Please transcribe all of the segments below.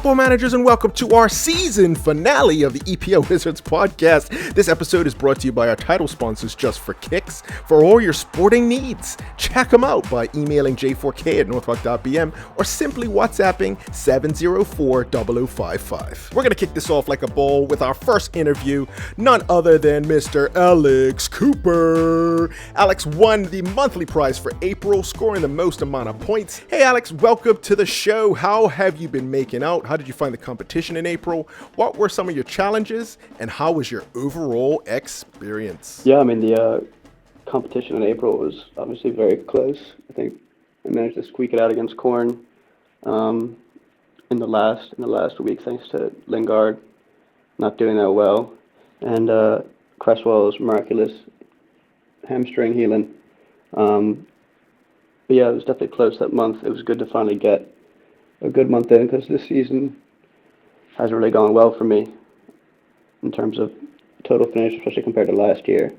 football managers, and welcome to our season finale of the EPL Wizards podcast. This episode is brought to you by our title sponsors, Just for Kicks, for all your sporting needs. Check them out by emailing j4k@northrock.bm or simply WhatsApping 704-0055. We're going to kick this off like a ball with our first interview, none other than Mr. Alex Cooper. Alex won the monthly prize for April, scoring the most amount of points. Hey Alex, welcome to the show. How have you been making out? How did you find the competition in April? What were some of your challenges, and how was your overall experience? Yeah, I mean, the competition in April was obviously very close. I think I managed to squeak it out against Korin in the last week, thanks to Lingard not doing that well, and Cresswell's miraculous hamstring healing. But yeah, it was definitely close that month. It was good to finally get a good month in, because this season hasn't really gone well for me in terms of total finish, especially compared to last year.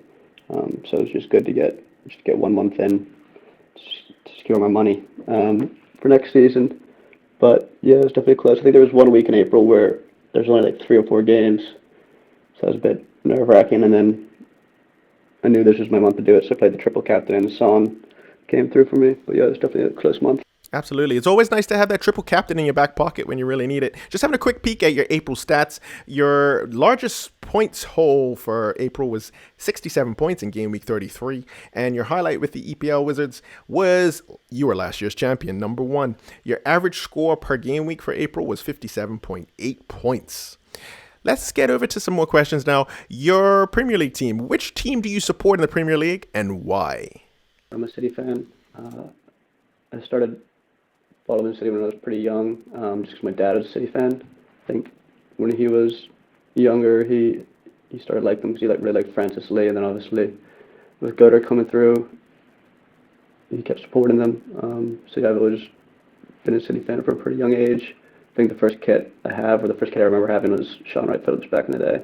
So it's just good to get 1 month in to secure my money for next season. But yeah, it was definitely close. I think there was 1 week in April where there's only like 3 or 4 games, so that was a bit nerve-wracking. And then I knew this was my month to do it, so I played the triple captain, and Son came through for me. But yeah, it was definitely a close month. Absolutely. It's always nice to have that triple captain in your back pocket when you really need it. Just having a quick peek at your April stats. Your largest points haul for April was 67 points in game week 33. And your highlight with the EPL Wizards was you were last year's champion, number 1. Your average score per game week for April was 57.8 points. Let's get over to some more questions now. Your Premier League team. Which team do you support in the Premier League and why? I'm a City fan. I started following City when I was pretty young, just because my dad is a City fan. I think when he was younger, he started liking them because he really liked Francis Lee, and then obviously with Goddard coming through, he kept supporting them. So yeah, I've always been a City fan from a pretty young age. I think the first kit I remember having was Sean Wright Phillips back in the day.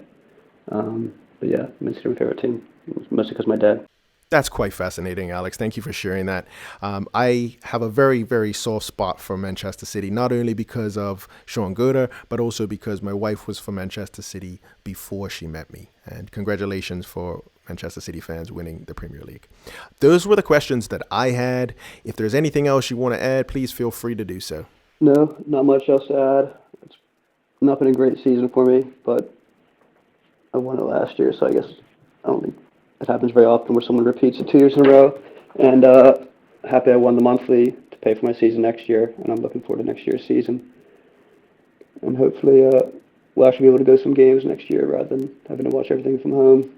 But yeah, Man City my favorite team, mostly because of my dad. That's quite fascinating, Alex. Thank you for sharing that. I have a very, very soft spot for Manchester City, not only because of Sean Goddard, but also because my wife was from Manchester City before she met me. And congratulations for Manchester City fans winning the Premier League. Those were the questions that I had. If there's anything else you want to add, please feel free to do so. No, not much else to add. It's not been a great season for me, but I won it last year, so I guess I don't think it happens very often where someone repeats it 2 years in a row. And happy I won the monthly to pay for my season next year, and I'm looking forward to next year's season. And hopefully we'll actually be able to go to some games next year rather than having to watch everything from home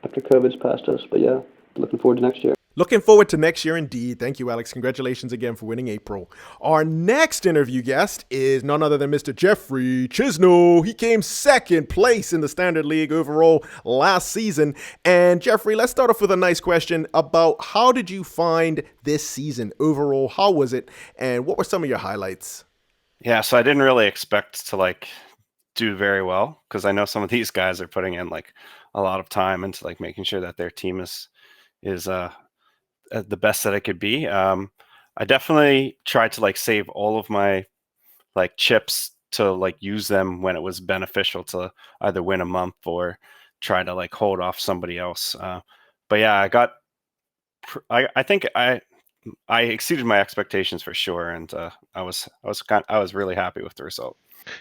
after COVID's passed us. But yeah, looking forward to next year. Looking forward to next year indeed. Thank you, Alex. Congratulations again for winning April. Our next interview guest is none other than Mr. Jeoffrey Chisnall. He came second place in the Standard League overall last season. And Jeoffrey, let's start off with a nice question about how did you find this season overall? How was it? And what were some of your highlights? Yeah, so I didn't really expect to do very well, because I know some of these guys are putting in a lot of time into making sure that their team is the best that it could be. I definitely tried to save all of my chips to use them when it was beneficial to either win a month or try to hold off somebody else. But yeah, I think I exceeded my expectations for sure, and I was really happy with the result.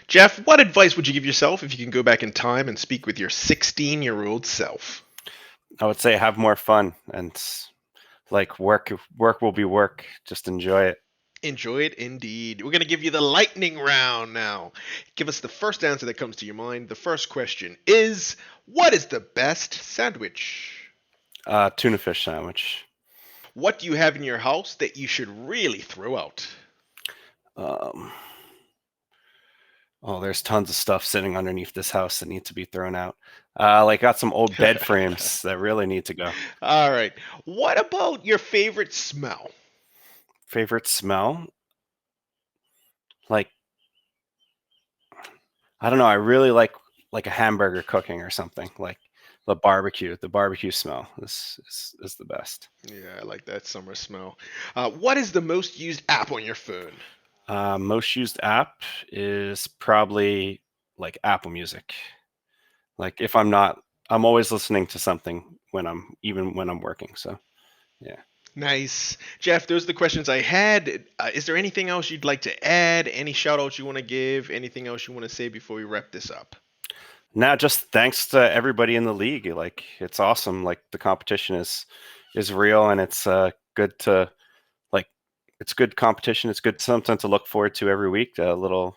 Jeff, what advice would you give yourself if you can go back in time and speak with your 16-year-old self? I would say have more fun, and work will be work. Just enjoy it. Enjoy it indeed. We're going to give you the lightning round now. Give us the first answer that comes to your mind. The first question is, what is the best sandwich? Tuna fish sandwich. What do you have in your house that you should really throw out? There's tons of stuff sitting underneath this house that needs to be thrown out. Got some old bed frames that really need to go. All right. What about your favorite smell? Favorite smell? I don't know. I really like a hamburger cooking or something. The barbecue smell is the best. Yeah, I like that summer smell. What is the most used app on your phone? Most used app is probably like Apple Music. Like if I'm not, I'm always listening to something even when I'm working. So yeah. Nice. Jeff, those are the questions I had. Is there anything else you'd like to add? Any shout outs you want to give? Anything else you want to say before we wrap this up? Now, just thanks to everybody in the league. Like it's awesome. Like the competition is real, and it's good to like. It's good competition. It's good something to look forward to every week. A little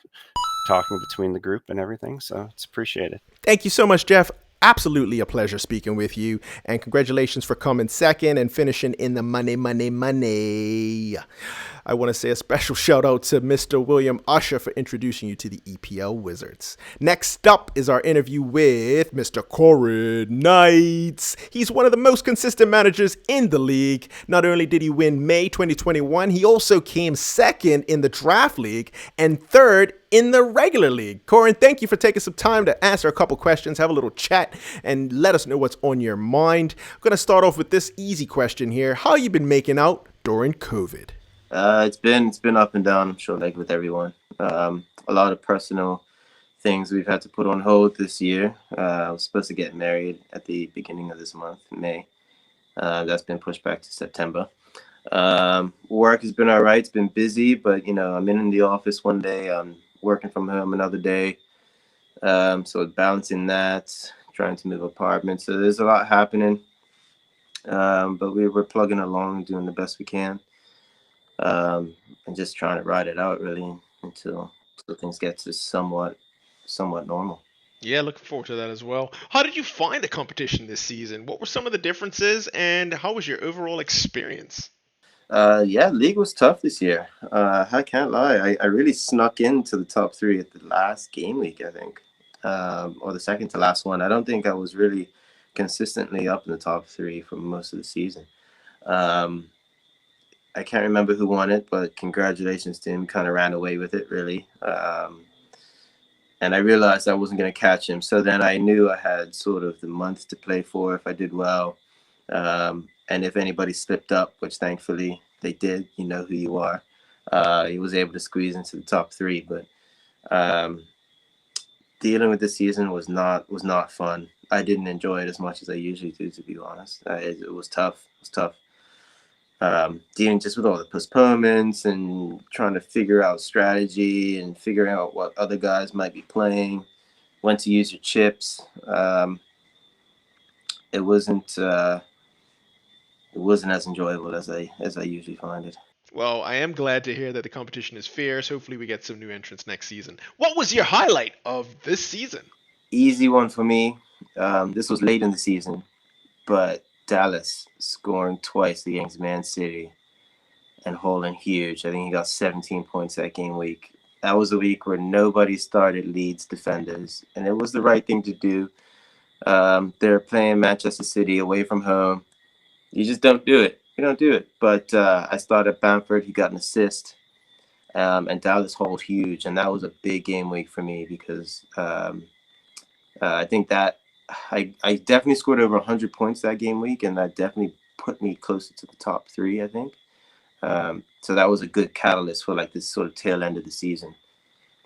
talking between the group and everything. So it's appreciated. Thank you so much, Jeff. Absolutely a pleasure speaking with you. And congratulations for coming second and finishing in the money, money, money. I want to say a special shout out to Mr. William Usher for introducing you to the EPL Wizards. Next up is our interview with Mr. Korin Knights. He's one of the most consistent managers in the league. Not only did he win May 2021, he also came second in the draft league and third in the regular league. Korin, thank you for taking some time to answer a couple questions, have a little chat, and let us know what's on your mind. I'm going to start off with this easy question here. How you been making out during COVID? It's been up and down, I'm sure, like with everyone. A lot of personal things we've had to put on hold this year. I was supposed to get married at the beginning of this month, May. That's been pushed back to September. Work has been all right. It's been busy, but I'm in the office one day. I'm working from home another day. So balancing that, trying to move apartments. So there's a lot happening. But we're plugging along, doing the best we can. And just trying to ride it out really until things get to somewhat normal. Yeah, looking forward to that as well. How did you find the competition this season? What were some of the differences, and how was your overall experience? Yeah, league was tough this year. I can't lie. I really snuck into the top three at the last game week, I think, or the second to last one. I don't think I was really consistently up in the top three for most of the season. I can't remember who won it, but congratulations to him. Kind of ran away with it, really. And I realized I wasn't going to catch him. So then I knew I had sort of the month to play for if I did well. And if anybody slipped up, which thankfully they did, you know who you are. He was able to squeeze into the top three. But dealing with the season was not fun. I didn't enjoy it as much as I usually do, to be honest. It was tough. It was tough. Dealing just with all the postponements and trying to figure out strategy and figuring out what other guys might be playing, when to use your chips. It wasn't as enjoyable as I usually find it. Well, I am glad to hear that the competition is fierce. Hopefully, we get some new entrants next season. What was your highlight of this season? Easy one for me. This was late in the season, but Dallas scoring twice against Man City and holding huge. I think he got 17 points that game week. That was a week where nobody started Leeds defenders, and it was the right thing to do. They're playing Manchester City away from home. You just don't do it. You don't do it. But I started Bamford. He got an assist. And Dallas hold huge. And that was a big game week for me because I think that I definitely scored over 100 points that game week. And that definitely put me closer to the top three, I think. So that was a good catalyst for like this sort of tail end of the season.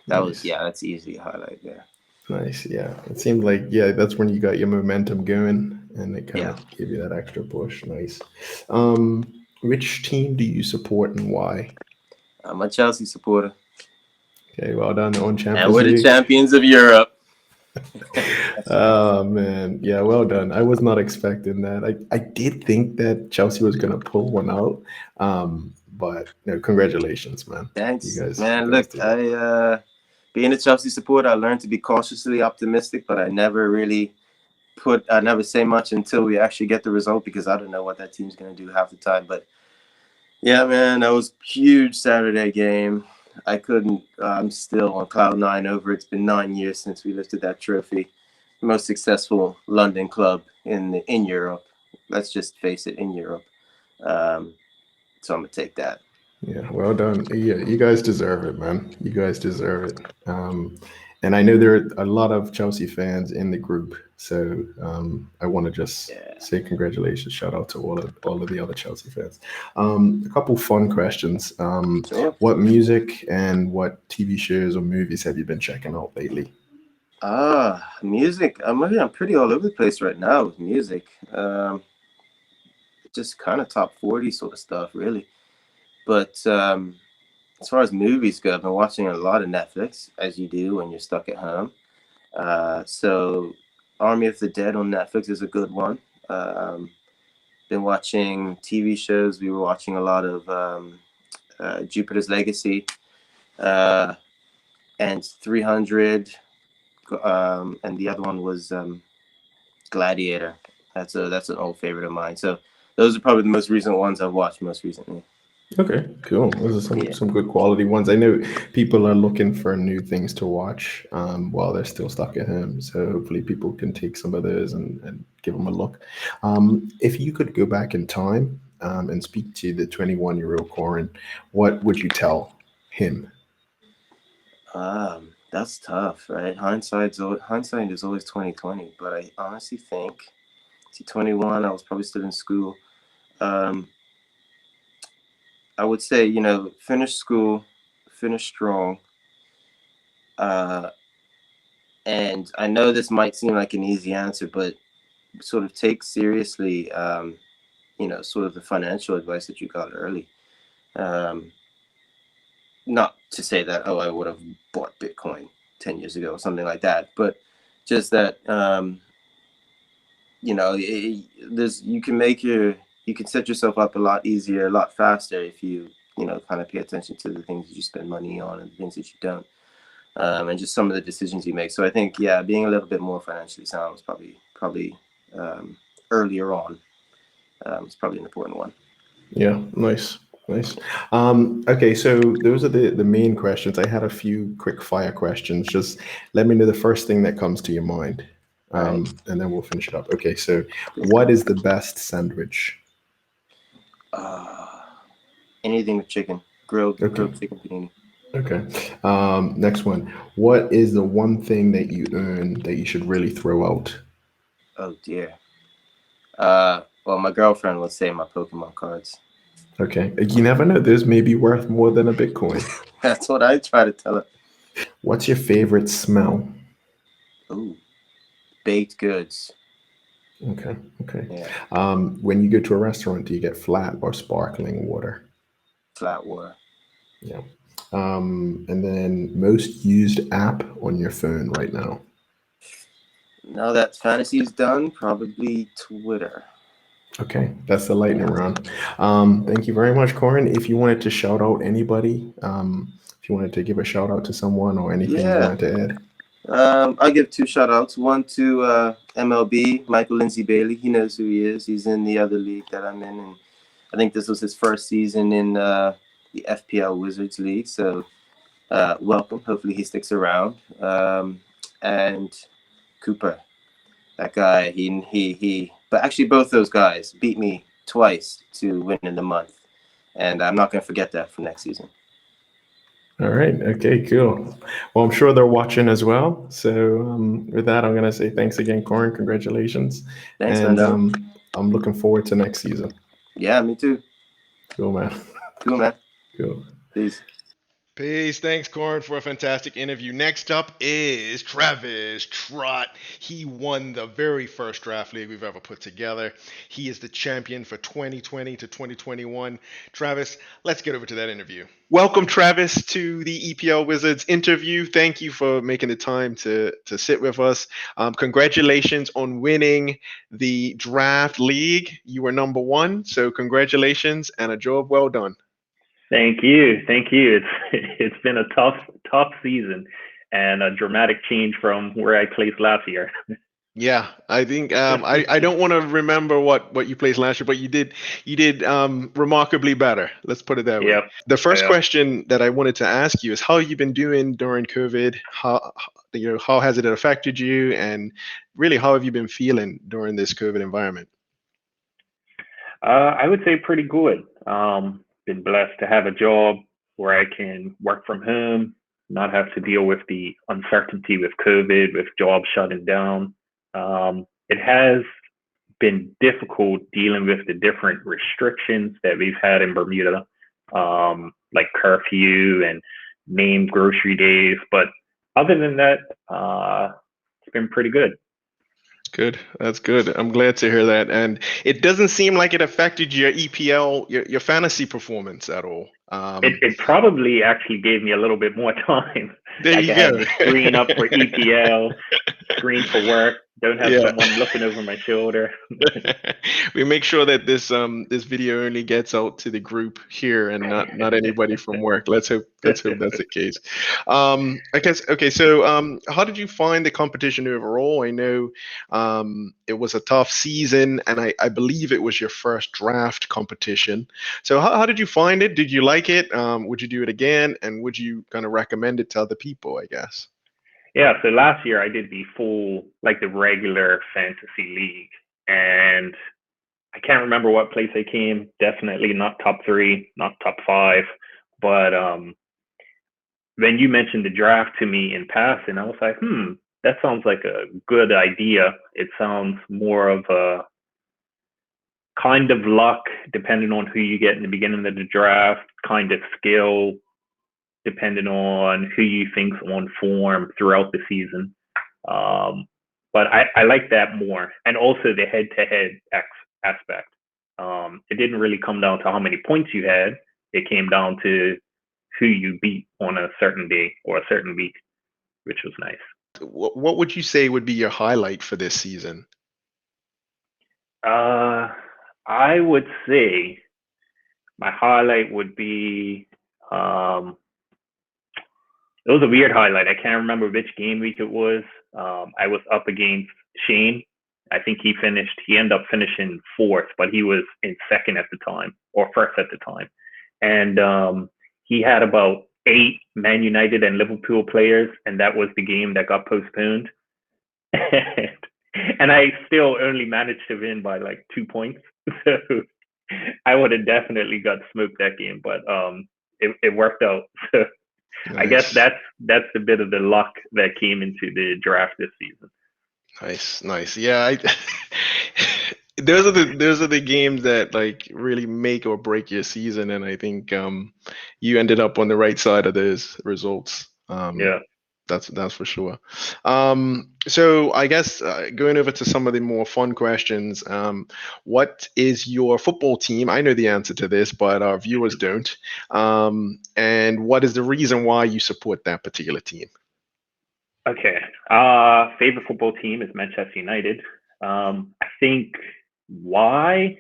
That's easily a highlight there. Nice, yeah. It seemed like, that's when you got your momentum going and it kind of gave you that extra push. Nice. Which team do you support and why? I'm a Chelsea supporter. Okay, well done on Champions League. And we're the champions of Europe. Oh, man. Yeah, well done. I was not expecting that. I did think that Chelsea was going to pull one out. But congratulations, man. Thanks. You guys, man, look, being a Chelsea supporter, I learned to be cautiously optimistic, but I never say much until we actually get the result because I don't know what that team's going to do half the time. But yeah, man, that was a huge Saturday game. I'm still on cloud nine over. It's been 9 years since we lifted that trophy. Most successful London club in Europe. Let's just face it, in Europe. So I'm going to take that. Yeah, well done. Yeah, you guys deserve it, man. You guys deserve it. And I know there are a lot of Chelsea fans in the group, so I want to just Yeah. say congratulations, shout out to all of the other Chelsea fans. A couple fun questions. Sure. What music and what TV shows or movies have you been checking out lately? Music. I'm pretty all over the place right now with music. Just kind of top 40 sort of stuff, really. But as far as movies go, I've been watching a lot of Netflix, as you do when you're stuck at home. So Army of the Dead on Netflix is a good one. Been watching TV shows. We were watching a lot of Jupiter's Legacy and 300, and the other one was Gladiator. That's an old favorite of mine. So those are probably the most recent ones I've watched most recently. Okay, cool. Those are some Yeah. some good quality ones. I know people are looking for new things to watch while they're still stuck at home. So hopefully people can take some of those and give them a look. If you could go back in time and speak to the 21-year-old Corin, what would you tell him? That's tough, right? Hindsight is always 2020, but I honestly think, see, 21, I was probably still in school. Um, I would say, finish school, finish strong. Uh, and I know this might seem like an easy answer, but sort of take seriously, sort of the financial advice that you got early. Um, Not to say that, oh, I would have bought Bitcoin 10 years ago or something like that, but just that, there's you can set yourself up a lot easier, a lot faster if you kind of pay attention to the things that you spend money on and the things that you don't, and just some of the decisions you make. So I think, yeah, being a little bit more financially sound is probably earlier on. It's probably an important one. Yeah, nice, nice. Okay, so those are the main questions. I had a few quick fire questions. Just let me know the first thing that comes to your mind, All right. and then we'll finish it up. Okay, so what is the best sandwich? Uh, Anything with chicken, Okay, grilled chicken panini. okay. Next one. What is the one thing that you earn that you should really throw out? Oh dear. Well, my girlfriend would say my Pokemon cards. Okay, you never know. Those may be worth more than a Bitcoin. That's what I try to tell her. What's your favorite smell? Ooh, baked goods. Okay, okay. Yeah, When you go to a restaurant, do you get flat or sparkling water? flat water. Yeah. And then most used app on your phone right now. Now that fantasy is done, probably Twitter. Okay, that's the lightning Yeah. round. Thank you very much, Corin. If you wanted to shout out anybody, if you wanted to give a shout out to someone or anything you Yeah. wanted to add. I'll give two shout outs. One to MLB, Michael Lindsay Bailey. He knows who he is. He's in the other league that I'm in. And I think this was his first season in the FPL Wizards League. So welcome. Hopefully he sticks around. And Cooper, that guy, but actually both those guys beat me twice to win in the month. And I'm not going to forget that for next season. All right. Okay, cool. Well, I'm sure they're watching as well. So with that, I'm going to say thanks again, Corin. Congratulations. Thanks, And Mandela. I'm looking forward to next season. Yeah, me too. Cool, man. Cool, man. Cool. Peace. Peace. Thanks, Corin, for a fantastic interview. Next up is Travis Trott. He won the very first draft league we've ever put together. He is the champion for 2020 to 2021. Travis, let's get over to that interview. Welcome, Travis, to the EPL Wizards interview. Thank you for making the time to sit with us. Congratulations on winning the draft league. You were number one, so congratulations and a job well done. Thank you, thank you. It's been a tough season, and a dramatic change from where I placed last year. Yeah, I think I don't want to remember what you placed last year, but you did remarkably better. Let's put it that way. Yep. The first Yep. question that I wanted to ask you is how you been doing during COVID? How has it affected you, and really how have you been feeling during this COVID environment? I would say pretty good. Been blessed to have a job where I can work from home. not have to deal with the uncertainty with COVID, with jobs shutting down. It has been difficult dealing with the different restrictions that we've had in Bermuda, like curfew and named grocery days. But other than that, it's been pretty good. Good. That's good. I'm glad to hear that. And it doesn't seem like it affected your EPL, your fantasy performance at all. It probably actually gave me a little bit more time. There I you can have go. the screen up for EPL, screen for work. Don't have Yeah. someone looking over my shoulder. We make sure that this video only gets out to the group here and not anybody from work. Let's hope that's the case. I guess okay. So how did you find the competition overall? I know it was a tough season, and I believe it was your first draft competition. So how did you find it? Did you like it? Would you do it again? And would you kind of recommend it to other people, I guess? Yeah, so last year I did the regular fantasy league, and I can't remember what place I came. Definitely not top 3, not top 5. But when you mentioned the draft to me in passing, I was like, that sounds like a good idea. It sounds more of a kind of luck, depending on who you get in the beginning of the draft, kind of skill, depending on who you think's on form throughout the season. But I like that more. And also the head-to-head aspect. It didn't really come down to how many points you had. It came down to who you beat on a certain day or a certain week, which was nice. What would you say would be your highlight for this season? I would say my highlight would be it was a weird highlight. I can't remember which game week it was. I was up against Shane. I think he ended up finishing 4th, but he was in 2nd at the time, or 1st at the time. And he had about 8 Man United and Liverpool players, and that was the game that got postponed. And I still only managed to win by like 2 points. So I would have definitely got smoked that game, but it worked out. So Nice. I guess that's the bit of the luck that came into the draft this season. Nice. Yeah, those are the games that like really make or break your season, and I think you ended up on the right side of those results. Yeah. That's for sure. So I guess going over to some of the more fun questions, what is your football team? I know the answer to this, but our viewers don't. And what is the reason why you support that particular team? Okay. Favorite football team is Manchester United. I think why?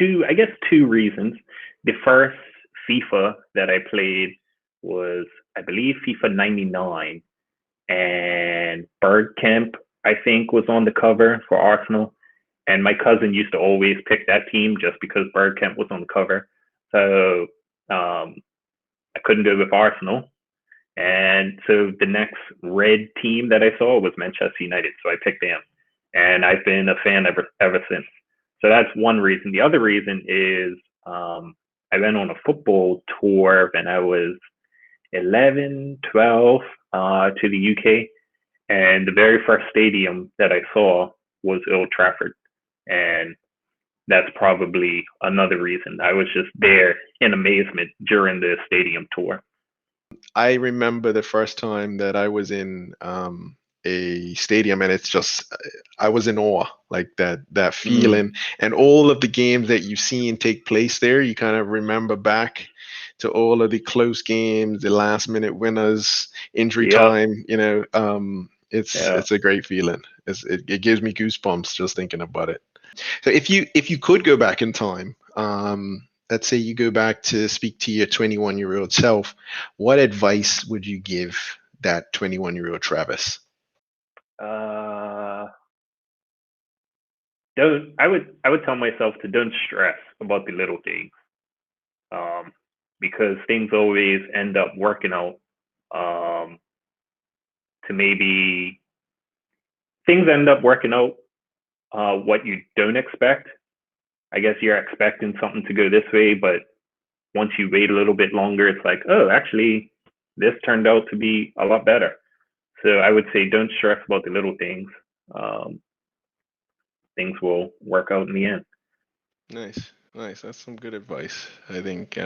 I guess 2 reasons. The first FIFA that I played was, I believe, FIFA 99, and Bergkamp, I think, was on the cover for Arsenal. And my cousin used to always pick that team just because Bergkamp was on the cover. So I couldn't go with Arsenal. And so the next red team that I saw was Manchester United. So I picked them. And I've been a fan ever since. So that's one reason. The other reason is I went on a football tour when I was 11, 12 to the UK. And the very first stadium that I saw was Old Trafford. And that's probably another reason. I was just there in amazement during the stadium tour. I remember the first time that I was in a stadium, and it's just I was in awe, like that feeling, and all of the games that you've seen take place there. You kind of remember back to all of the close games, the last minute winners, injury time. It's a great feeling. It gives me goosebumps just thinking about it. So if you could go back in time, let's say you go back to speak to your 21-year-old self, what advice would you give that 21-year-old Travis? I would tell myself to don't stress about the little things, because things always end up working out. Things end up working out what you don't expect. I guess you're expecting something to go this way, but once you wait a little bit longer, it's like, oh, actually, this turned out to be a lot better. So I would say don't stress about the little things. Um, things will work out in the end. Nice. That's some good advice. I think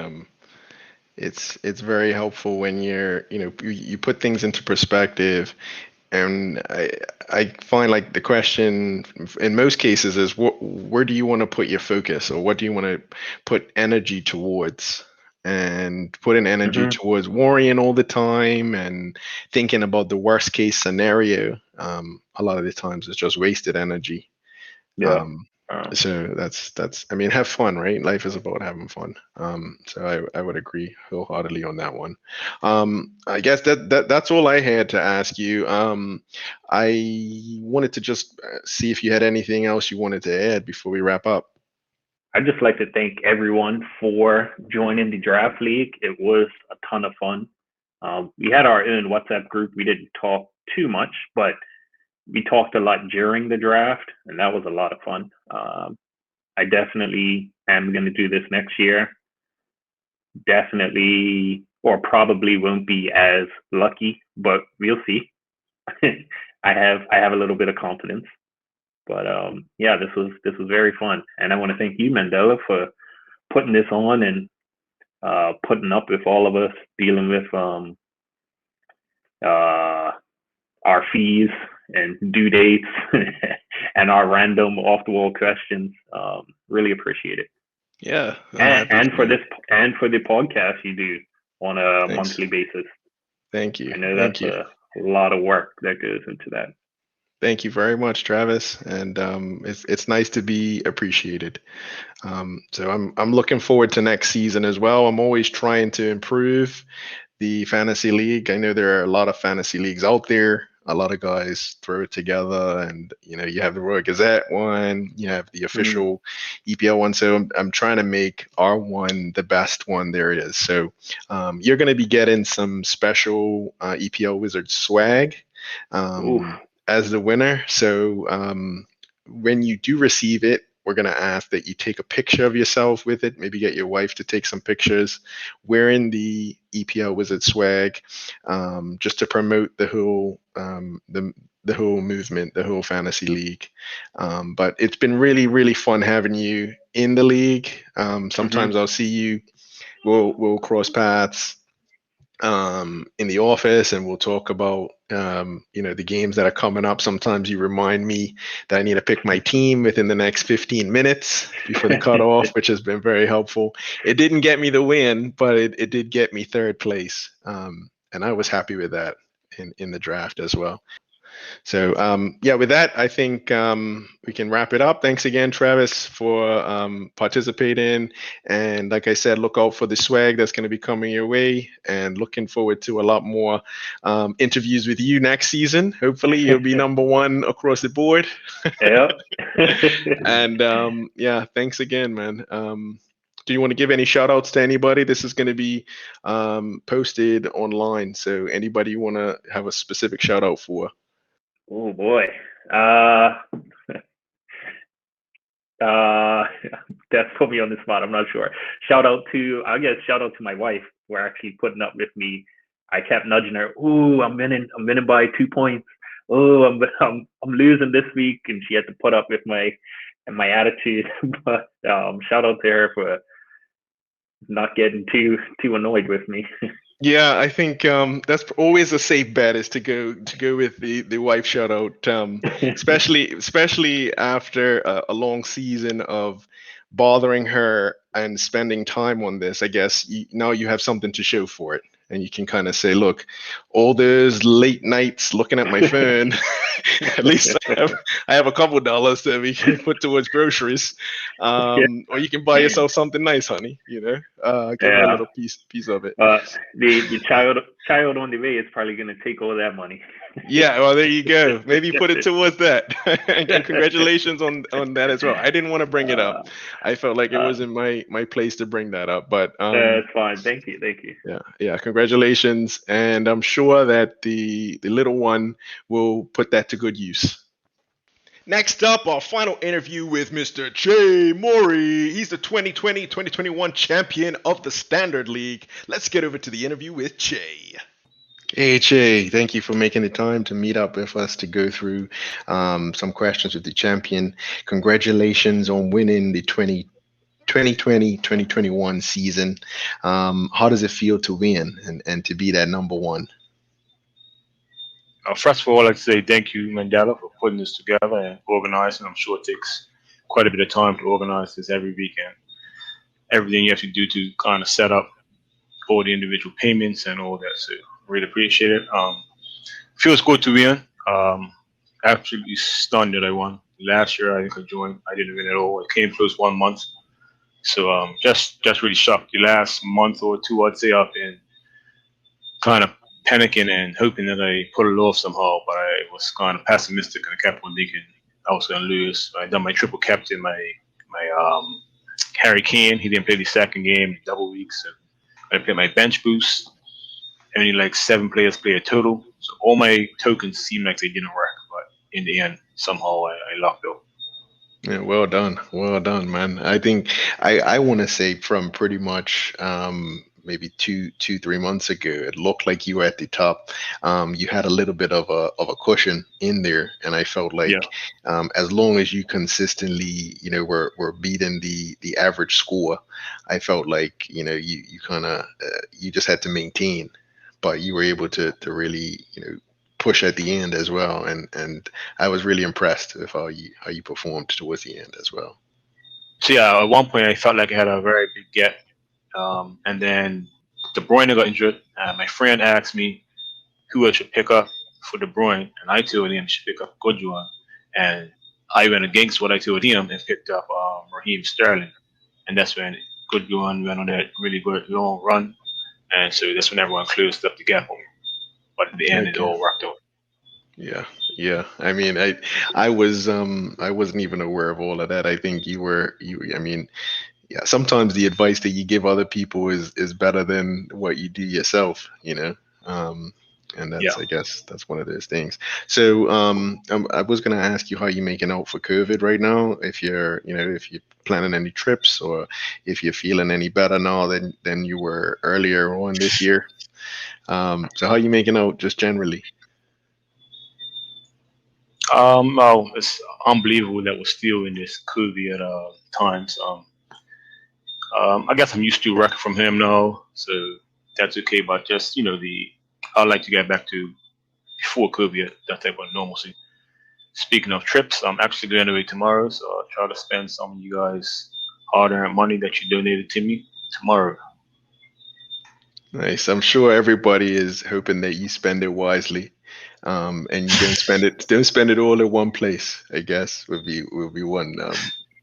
it's very helpful when you put things into perspective. And I find like the question in most cases is where do you want to put your focus, or what do you want to put energy towards? And putting energy Mm-hmm. towards worrying all the time and thinking about the worst case scenario, a lot of the times it's just wasted energy. Yeah. Um, so that's I mean, have fun, right? Life is about having fun. So I would agree wholeheartedly on that one. I guess that's all I had to ask you. I wanted to just see if you had anything else you wanted to add before we wrap up. I'd just like to thank everyone for joining the draft league. It was a ton of fun. We had our own WhatsApp group. We didn't talk too much, but we talked a lot during the draft, and that was a lot of fun. I definitely am going to do this next year. Definitely, or probably won't be as lucky, but we'll see. I have a little bit of confidence, but yeah, this was very fun, and I want to thank you, Mandela, for putting this on and putting up with all of us dealing with uh, our fees and due dates and our random off the wall questions. Really appreciate it. Yeah, I'm happy And for for you. for the podcast you do on a Thanks. monthly basis. Thank you. I know Thank that's you. a lot of work that goes into that. Thank you very much, Travis. And it's nice to be appreciated. So I'm looking forward to next season as well. I'm always trying to improve the fantasy league. I know there are a lot of fantasy leagues out there. A lot of guys throw it together, and you have the Royal Gazette one, you have the official EPL one. So I'm trying to make our one the best one there is. So you're going to be getting some special EPL Wizards swag as the winner. So when you do receive it, we're going to ask that you take a picture of yourself with it. Maybe get your wife to take some pictures wearing the EPL Wizard swag, just to promote the whole the whole movement, the whole fantasy league. But it's been really, really fun having you in the league. Sometimes I'll see you. We'll cross paths in the office, and we'll talk about the games that are coming up. Sometimes you remind me that I need to pick my team within the next 15 minutes before the cutoff, which has been very helpful. It didn't get me the win, but it did get me third place, and I was happy with that in the draft as well. So yeah, with that, I think we can wrap it up. Thanks again, Travis, for participating. And like I said, look out for the swag that's going to be coming your way. And looking forward to a lot more interviews with you next season. Hopefully, you'll be number one across the board. Yep. And yeah, thanks again, man. Do you want to give any shout outs to anybody? This is going to be posted online. So anybody you want to have a specific shout out for? Oh boy. That's put me on the spot. I'm not sure. Shout out to my wife for actually putting up with me. I kept nudging her. Ooh, I'm winning by 2 points. Oh, I'm losing this week, and she had to put up with my attitude. But shout out to her for not getting too annoyed with me. Yeah, I think that's always a safe bet, is to go with the wife shout out, especially after a long season of bothering her and spending time on this. I guess now you have something to show for it, and you can kind of say, look, all those late nights looking at my phone, at least I have a couple dollars that we can put towards groceries, or you can buy yourself something nice, honey. Give her a little piece of it. The child on the way is probably going to take all that money. Yeah, well, there you go. Maybe put it towards that. And congratulations on that as well. I didn't want to bring it up. I felt like it wasn't my place to bring that up, but it's fine. Thank you. Yeah. Congratulations, and I'm sure that the little one will put that to good use. Next up, our final interview with Mr. Jay Morey. He's the 2020-2021 champion of the Standard League. Let's get over to the interview with Jay. AHA, thank you for making the time to meet up with us to go through some questions with the champion. Congratulations on winning the 2020-2021 season. How does it feel to win and to be that number one? First of all, I'd like to say thank you, Mandela, for putting this together and organizing. I'm sure it takes quite a bit of time to organize this every weekend. Everything you have to do to kind of set up all the individual payments and all that. So really appreciate it. Feels good to win. Absolutely stunned that I won. Last year, I think I joined. I didn't win at all. It came close 1 month. So just really shocked. The last month or two, I'd say I've been kind of panicking and hoping that I pull it off somehow, but I was kind of pessimistic and I kept on thinking I was going to lose. I done my triple captain, my Harry Kane. He didn't play the second game, double weeks. So I played my bench boost. Only like 7 players play a total, so all my tokens seemed like they didn't work. But in the end, somehow I locked up. Yeah, well done, man. I think I want to say from pretty much maybe 3 months ago, it looked like you were at the top. You had a little bit of a cushion in there, and I felt like Yeah, as long as you consistently, were beating the average score, I felt like you kind of you just had to maintain, but you were able to really push at the end as well, and I was really impressed with how you performed towards the end as well. so yeah, at one point I felt like I had a very big get, and then De Bruyne got injured. My friend asked me who I should pick up for De Bruyne, and I told him I should pick up Goodjuan, and I went against what I told him and picked up Raheem Sterling, and that's when Goodjuan went on that really good long run, and so that's when everyone closed up the gap on me. But in the end, it Okay. all worked out. Yeah, yeah. I mean, I wasn't even aware of all of that. I think I mean, yeah, sometimes the advice that you give other people is better than what you do yourself, um and Yeah. that's, I guess, that's one of those things. So I was going to ask you how you making out for COVID right now, if you're planning any trips, or if you're feeling any better now than you were earlier on this year. So how you making out just generally? Well, it's unbelievable that we're still in this COVID times. I guess I'm used to working from home now, so that's okay. But just I'd like to get back to before COVID, that type of normalcy. Speaking of trips, I'm actually going away tomorrow, so I'll try to spend some of you guys hard-earned money that you donated to me tomorrow. Nice. I'm sure everybody is hoping that you spend it wisely, and you don't spend it all in one place. I guess would be one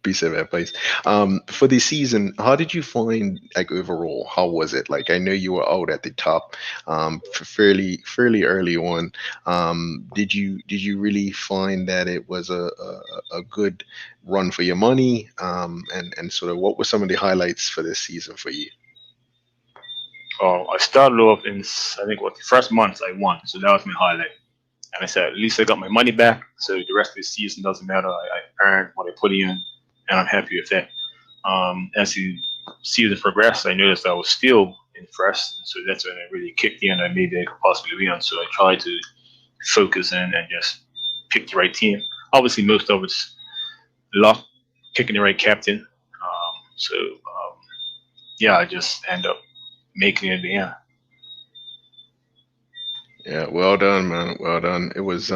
piece of advice. For the season, how did you find, like, overall? How was it? Like, I know you were out at the top, fairly early on. Did you really find that it was a good run for your money? And sort of what were some of the highlights for this season for you? I started off in, I think, what the first month I won, so that was my highlight. And I said, at least I got my money back, so the rest of the season doesn't matter. I earned what I put in, and I'm happy with that. As the season progressed, I noticed I was still in first, so that's when I really kicked in. I maybe I could possibly win, so I tried to focus in and just pick the right team. Obviously, most of it's luck, picking the right captain. Yeah, I just end up making it in the end. Yeah, well done, man. Well done. It was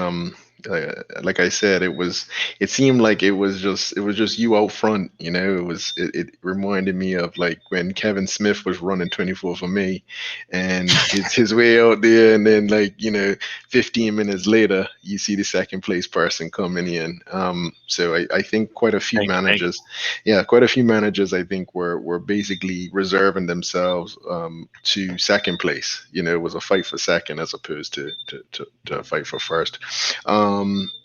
like I said, it seemed like it was just you out front, it reminded me of like when Kevin Smith was running 24 for me, and his way out there, and then, like, 15 minutes later you see the second place person coming in. So I think quite a few Thank you. managers, yeah, quite a few managers, I think, were basically reserving themselves to second place. It was a fight for second as opposed to a fight for first.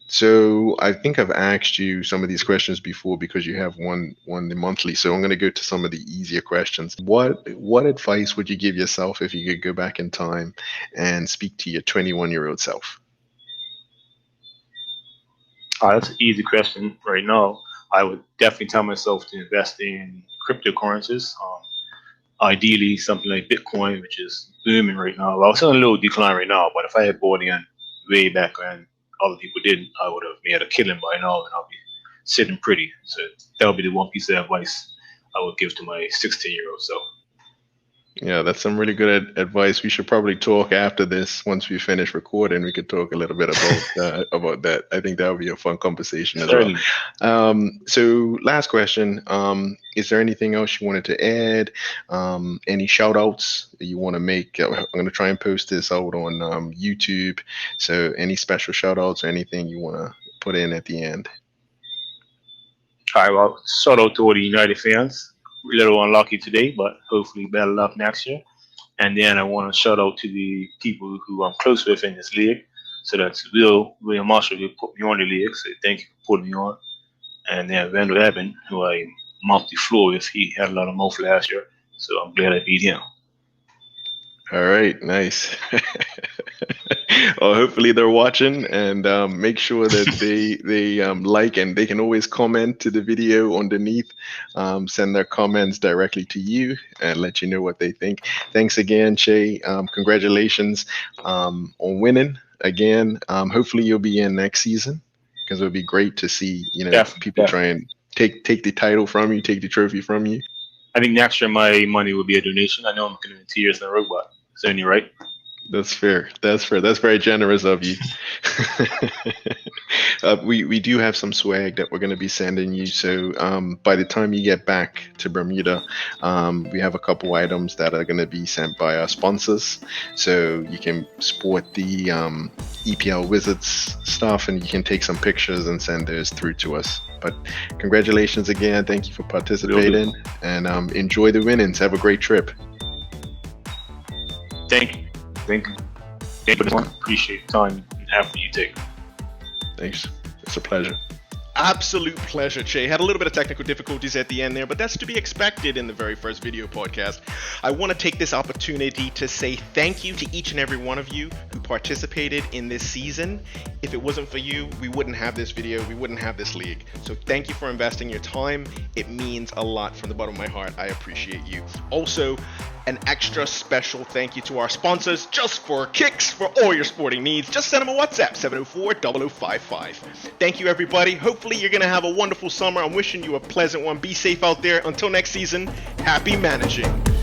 So I think I've asked you some of these questions before because you have won the monthly. So I'm going to go to some of the easier questions. What advice would you give yourself if you could go back in time and speak to your 21-year-old self? That's an easy question right now. I would definitely tell myself to invest in cryptocurrencies. ideally something like Bitcoin, which is booming right now. Well, it's on a low decline right now, but if I had bought in way back when other people didn't, I would have made a killing by now, and I'll be sitting pretty. So that would be the one piece of advice I would give to my 16-year-old self. Yeah, that's some really good advice. We should probably talk after this. Once we finish recording, we could talk a little bit about that. I think that would be a fun conversation as well. So last question. Is there anything else you wanted to add? Any shout outs that you want to make? I'm going to try and post this out on YouTube. So any special shout outs or anything you want to put in at the end? All right, well, shout out to all the United fans. We're a little unlucky today, but hopefully better luck next year. And then I want to shout out to the people who I'm close with in this league. So that's William Marshall, who put me on the league. So thank you for putting me on. And then Randall Evan, who I mopped the floor with. He had a lot of mouth last year. So I'm glad I beat him. All right, nice. Well, hopefully they're watching, and make sure that they like, and they can always comment to the video underneath. Send their comments directly to you and let you know what they think. Thanks again, Shay. Congratulations on winning again. Hopefully you'll be in next season, because it would be great to see people try and take the title from you, take the trophy from you. I think next year my money will be a donation. I know I'm going to 2 years in a row, but it's only right. That's fair. That's very generous of you. We do have some swag that we're going to be sending you. So by the time you get back to Bermuda, we have a couple items that are going to be sent by our sponsors. So you can sport the EPL Wizards stuff, and you can take some pictures and send those through to us. But congratulations again. Thank you for participating, and enjoy the winnings. Have a great trip. Thank you. Thank you. Appreciate the time and effort you take. Thanks. It's a pleasure. Absolute pleasure, Che. Had a little bit of technical difficulties at the end there, but that's to be expected in the very first video podcast. I want to take this opportunity to say thank you to each and every one of you who participated in this season. If it wasn't for you, we wouldn't have this video, we wouldn't have this league. So thank you for investing your time. It means a lot from the bottom of my heart. I appreciate you. Also, an extra special thank you to our sponsors, Just for Kicks, for all your sporting needs. Just send them a WhatsApp, 704-0055. Thank you, everybody. Hopefully you're going to have a wonderful summer. I'm wishing you a pleasant one. Be safe out there. Until next season, happy managing.